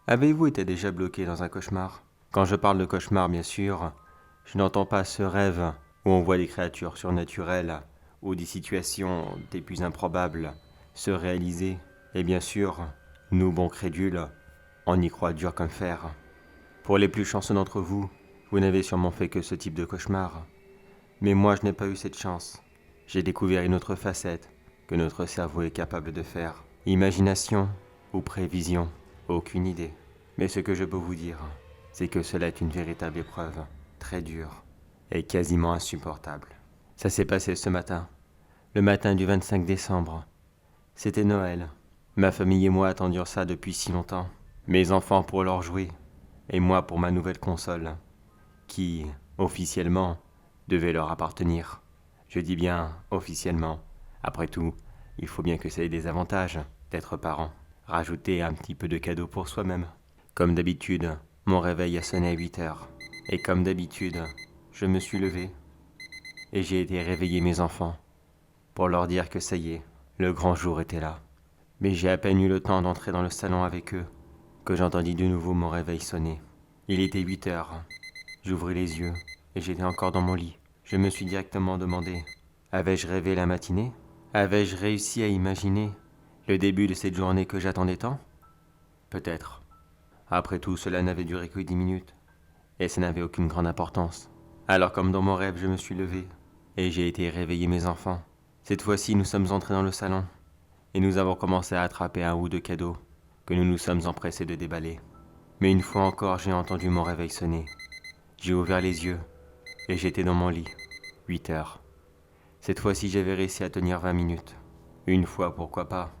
Avez-vous été déjà bloqué dans un cauchemar? Quand je parle de cauchemar, bien sûr, je n'entends pas ce rêve où on voit des créatures surnaturelles ou des situations des plus improbables se réaliser. Et bien sûr, nous, bons crédules, on y croit dur comme fer. Pour les plus chanceux d'entre vous, vous n'avez sûrement fait que ce type de cauchemar. Mais moi, je n'ai pas eu cette chance. J'ai découvert une autre facette que notre cerveau est capable de faire. Imagination ou prévision, aucune idée. Mais ce que je peux vous dire, c'est que cela est une véritable épreuve, très dure et quasiment insupportable. Ça s'est passé ce matin, le matin du 25 décembre. C'était Noël. Ma famille et moi attendions ça depuis si longtemps. Mes enfants pour leur jouer et moi pour ma nouvelle console, qui, officiellement, devait leur appartenir. Je dis bien officiellement. Après tout, il faut bien que ça ait des avantages d'être parent. Rajouter un petit peu de cadeau pour soi-même. Comme d'habitude, mon réveil a sonné à 8 heures. Et comme d'habitude, je me suis levé et j'ai été réveiller mes enfants pour leur dire que ça y est, le grand jour était là. Mais j'ai à peine eu le temps d'entrer dans le salon avec eux que j'entendis de nouveau mon réveil sonner. Il était 8 heures. J'ouvris les yeux et j'étais encore dans mon lit. Je me suis directement demandé, avais-je rêvé la matinée? Avais-je réussi à imaginer le début de cette journée que j'attendais tant? Peut-être. Après tout, cela n'avait duré que 10 minutes, et ça n'avait aucune grande importance. Alors comme dans mon rêve, je me suis levé, et j'ai été réveiller mes enfants. Cette fois-ci, nous sommes entrés dans le salon, et nous avons commencé à attraper un ou deux cadeaux que nous nous sommes empressés de déballer. Mais une fois encore, j'ai entendu mon réveil sonner. J'ai ouvert les yeux, et j'étais dans mon lit. 8 heures. Cette fois-ci, j'avais réussi à tenir 20 minutes. Une fois, pourquoi pas.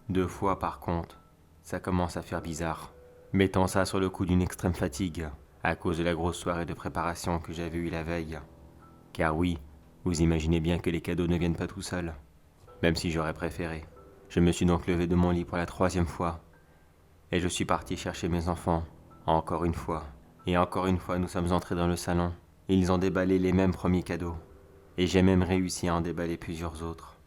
2 fois, par contre, ça commence à faire bizarre. Mettant ça sur le coup d'une extrême fatigue, à cause de la grosse soirée de préparation que j'avais eue la veille. Car oui, vous imaginez bien que les cadeaux ne viennent pas tout seuls, même si j'aurais préféré. Je me suis donc levé de mon lit pour la 3e fois, et je suis parti chercher mes enfants, encore une fois. Et encore une fois, nous sommes entrés dans le salon. Ils ont déballé les mêmes premiers cadeaux, et j'ai même réussi à en déballer plusieurs autres,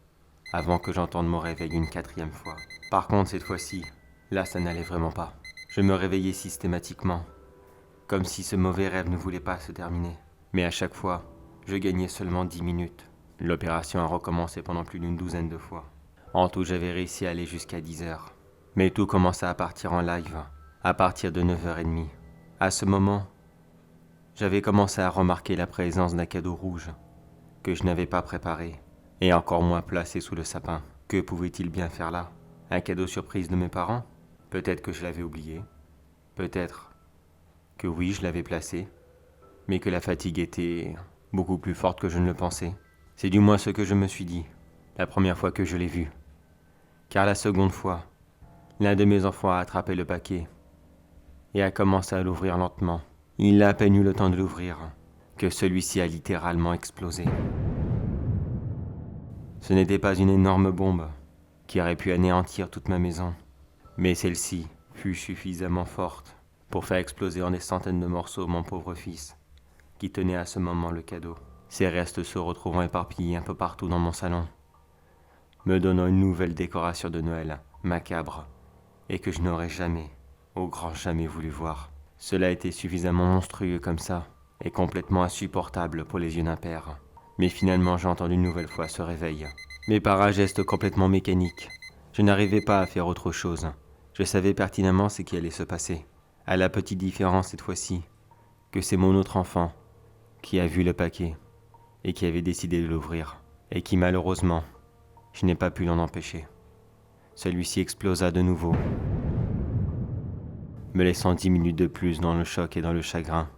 avant que j'entende mon réveil une 4e fois. Par contre, cette fois-ci, là, ça n'allait vraiment pas. Je me réveillais systématiquement, comme si ce mauvais rêve ne voulait pas se terminer. Mais à chaque fois, je gagnais seulement 10 minutes. L'opération a recommencé pendant plus d'une douzaine de fois. En tout, j'avais réussi à aller jusqu'à 10 heures. Mais tout commença à partir en live, à partir de 9h30. À ce moment, j'avais commencé à remarquer la présence d'un cadeau rouge que je n'avais pas préparé, et encore moins placé sous le sapin. Que pouvait-il bien faire là? Un cadeau surprise de mes parents? Peut-être que je l'avais oublié. Peut-être que oui, je l'avais placé, mais que la fatigue était beaucoup plus forte que je ne le pensais. C'est du moins ce que je me suis dit, la première fois que je l'ai vu. Car la seconde fois, l'un de mes enfants a attrapé le paquet et a commencé à l'ouvrir lentement. Il n'a à peine eu le temps de l'ouvrir que celui-ci a littéralement explosé. Ce n'était pas une énorme bombe qui aurait pu anéantir toute ma maison, mais celle-ci fut suffisamment forte pour faire exploser en des centaines de morceaux mon pauvre fils, qui tenait à ce moment le cadeau. Ses restes se retrouvant éparpillés un peu partout dans mon salon, me donnant une nouvelle décoration de Noël, macabre, et que je n'aurais jamais, au grand jamais voulu voir. Cela était suffisamment monstrueux comme ça, et complètement insupportable pour les yeux d'un père. Mais finalement j'ai entendu une nouvelle fois ce réveil. Mais par un geste complètement mécanique, je n'arrivais pas à faire autre chose. Je savais pertinemment ce qui allait se passer. À la petite différence cette fois-ci, que c'est mon autre enfant qui a vu le paquet et qui avait décidé de l'ouvrir, et qui malheureusement, je n'ai pas pu l'en empêcher. Celui-ci explosa de nouveau, me laissant 10 minutes de plus dans le choc et dans le chagrin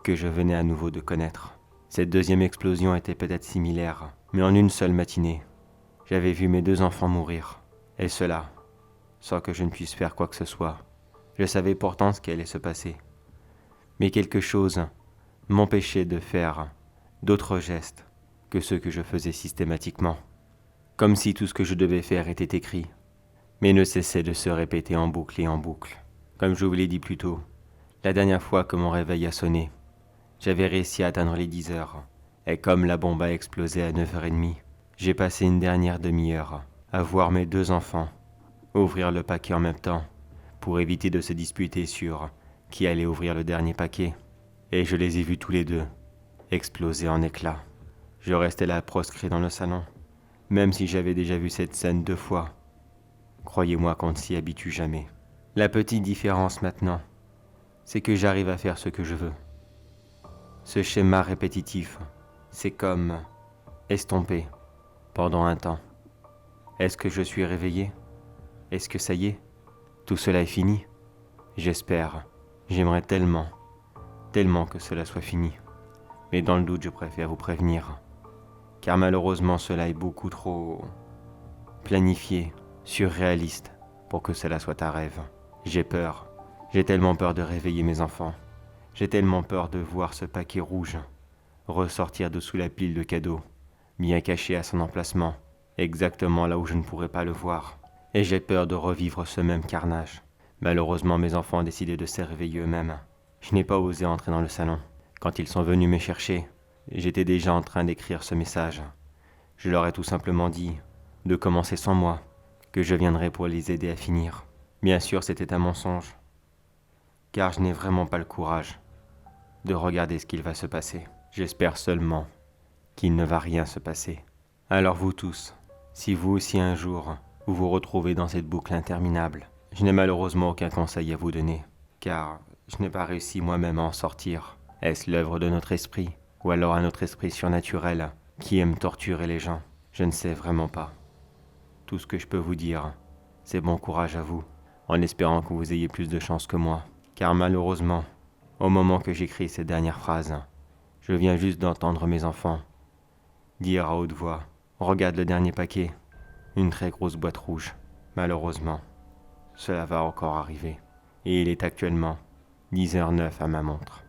que je venais à nouveau de connaître. Cette deuxième explosion était peut-être similaire, mais en une seule matinée, j'avais vu mes 2 enfants mourir, et cela, sans que je ne puisse faire quoi que ce soit. Je savais pourtant ce qui allait se passer, mais quelque chose m'empêchait de faire d'autres gestes que ceux que je faisais systématiquement, comme si tout ce que je devais faire était écrit, mais ne cessait de se répéter en boucle et en boucle. Comme je vous l'ai dit plus tôt, la dernière fois que mon réveil a sonné, j'avais réussi à atteindre les 10 heures, et comme la bombe a explosé à 9h30, j'ai passé une dernière demi-heure à voir mes 2 enfants ouvrir le paquet en même temps, pour éviter de se disputer sur qui allait ouvrir le dernier paquet. Et je les ai vus tous les deux exploser en éclats. Je restais là proscrit dans le salon, même si j'avais déjà vu cette scène 2 fois. Croyez-moi qu'on ne s'y habitue jamais. La petite différence maintenant, c'est que j'arrive à faire ce que je veux. Ce schéma répétitif, c'est comme estompé pendant un temps. Est-ce que je suis réveillé? Est-ce que ça y est? Tout cela est fini? J'espère. J'aimerais tellement, tellement que cela soit fini. Mais dans le doute, je préfère vous prévenir. Car malheureusement, cela est beaucoup trop planifié, surréaliste, pour que cela soit un rêve. J'ai peur. J'ai tellement peur de réveiller mes enfants. J'ai tellement peur de voir ce paquet rouge ressortir de sous la pile de cadeaux, bien caché à son emplacement, exactement là où je ne pourrais pas le voir. Et j'ai peur de revivre ce même carnage. Malheureusement, mes enfants ont décidé de se réveiller eux-mêmes. Je n'ai pas osé entrer dans le salon. Quand ils sont venus me chercher, j'étais déjà en train d'écrire ce message. Je leur ai tout simplement dit de commencer sans moi, que je viendrais pour les aider à finir. Bien sûr, c'était un mensonge, car je n'ai vraiment pas le courage de regarder ce qu'il va se passer. J'espère seulement qu'il ne va rien se passer. Alors vous tous, si vous aussi un jour vous vous retrouvez dans cette boucle interminable, je n'ai malheureusement aucun conseil à vous donner, car je n'ai pas réussi moi-même à en sortir. Est-ce l'œuvre de notre esprit, ou alors un autre esprit surnaturel qui aime torturer les gens? Je ne sais vraiment pas. Tout ce que je peux vous dire, c'est bon courage à vous, en espérant que vous ayez plus de chance que moi. Car malheureusement, au moment que j'écris ces dernières phrases, je viens juste d'entendre mes enfants dire à haute voix « Regarde le dernier paquet, une très grosse boîte rouge. » Malheureusement, cela va encore arriver. Et il est actuellement 10h09 à ma montre.